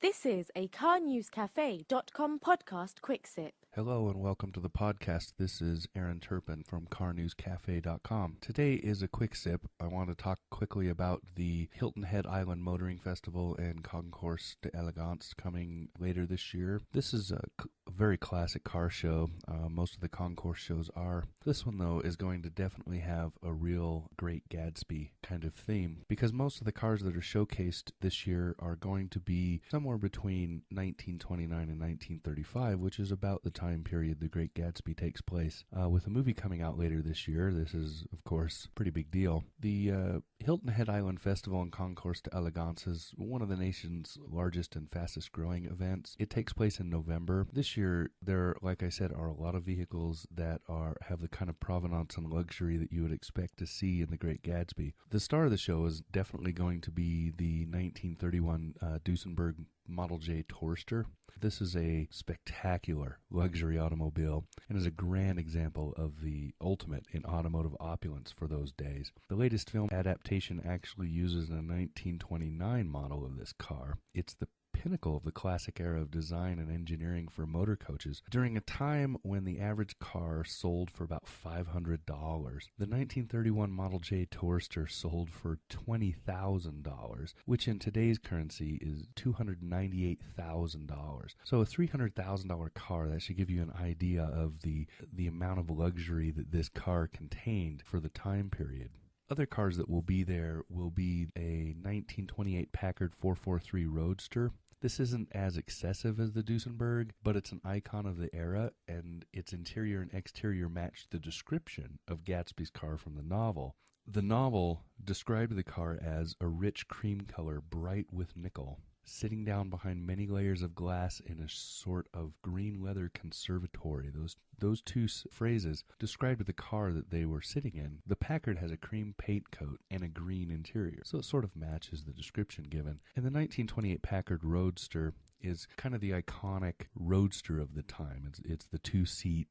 This is a carnewscafe.com podcast quick sip. Hello and welcome to the podcast. This is Aaron Turpin from carnewscafe.com. Today is a quick sip. I want to talk quickly about the Hilton Head Island Motoring Festival and Concours d'Elegance coming later this year. This is a very classic car show. Most of the concourse shows are. This one, though, is going to definitely have a real Great Gatsby kind of theme because most of the cars that are showcased this year are going to be somewhere between 1929 and 1935, which is about the time period the Great Gatsby takes place. With a movie coming out later this year, this is, of course, a pretty big deal. The Hilton Head Island Festival and Concours d'Elegance is one of the nation's largest and fastest growing events. It takes place in November. This year, there, like I said, are a lot of vehicles that have the kind of provenance and luxury that you would expect to see in the Great Gatsby. The star of the show is definitely going to be the 1931 Deusenberg Model J Tourster. This is a spectacular luxury automobile and is a grand example of the ultimate in automotive opulence for those days. The latest film adaptation actually uses a 1929 model of this car. It's the pinnacle of the classic era of design and engineering for motor coaches during a time when the average car sold for about $500. The 1931 Model J Tourster sold for $20,000, which in today's currency is $298,000. So a $300,000 car, that should give you an idea of the amount of luxury that this car contained for the time period. Other cars that will be there will be a 1928 Packard 443 Roadster. This isn't as excessive as the Deusenberg, but it's an icon of the era, and its interior and exterior match the description of Gatsby's car from the novel. The novel described the car as a rich cream color, bright with nickel, sitting down behind many layers of glass in a sort of green leather conservatory. Those two phrases described the car that they were sitting in. The Packard has a cream paint coat and a green interior, so it sort of matches the description given. And the 1928 Packard Roadster is kind of the iconic roadster of the time. It's the two-seat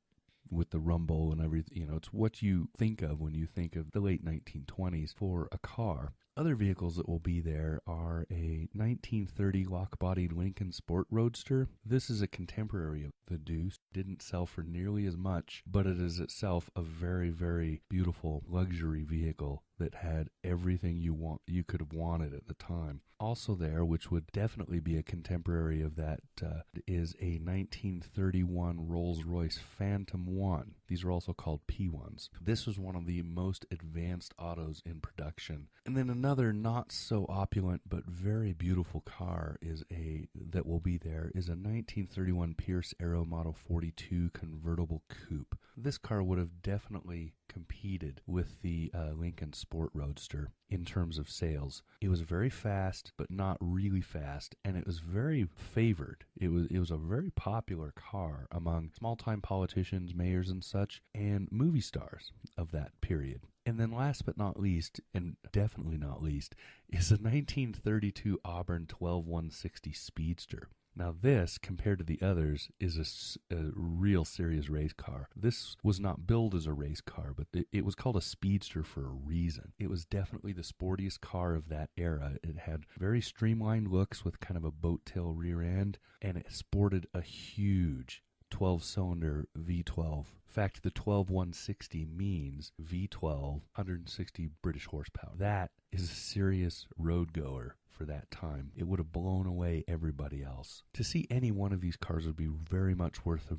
with the rumble and everything. It's what you think of when you think of the late 1920s for a car. Other vehicles that will be there are a 1930 lock-bodied Lincoln Sport Roadster. This is a contemporary of the Deuce. Didn't sell for nearly as much, but it is itself a very, very beautiful luxury vehicle that had everything you could have wanted at the time. Also there, which would definitely be a contemporary of that, is a 1931 Rolls-Royce Phantom 1. These are also called P1s. This was one of the most advanced autos in production. And then another not so opulent but very beautiful car that will be there is a 1931 Pierce Aero Model 42 convertible coupe. This car would have definitely competed with the Lincoln Sport Roadster in terms of sales. It was very fast, but not really fast, and it was very favored. It was a very popular car among small-time politicians, mayors and such, and movie stars of that period. And then last but not least, and definitely not least, is a 1932 Auburn 12160 Speedster. Now this, compared to the others, is a real serious race car. This was not billed as a race car, but it was called a Speedster for a reason. It was definitely the sportiest car of that era. It had very streamlined looks with kind of a boat tail rear end, and it sported a huge 12-cylinder V12. In fact, the 12160 means V12, 160 British horsepower. That is a serious road goer for that time. It would have blown away everybody else. To see any one of these cars would be very much worth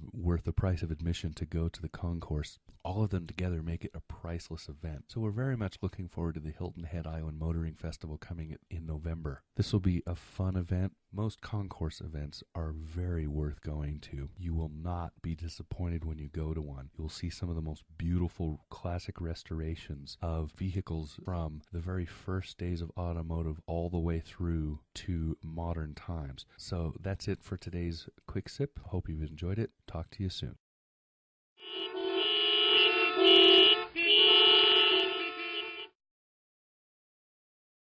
the price of admission to go to the concourse. All of them together make it a priceless event. So we're very much looking forward to the Hilton Head Island Motoring Festival coming in November. This will be a fun event. Most concourse events are very worth going to. You will not be disappointed when you go to one. You'll see some of the most beautiful classic restorations of vehicles from the very first days of automotive all the way through to modern times. So that's it for today's quick sip. Hope you've enjoyed it. Talk to you soon.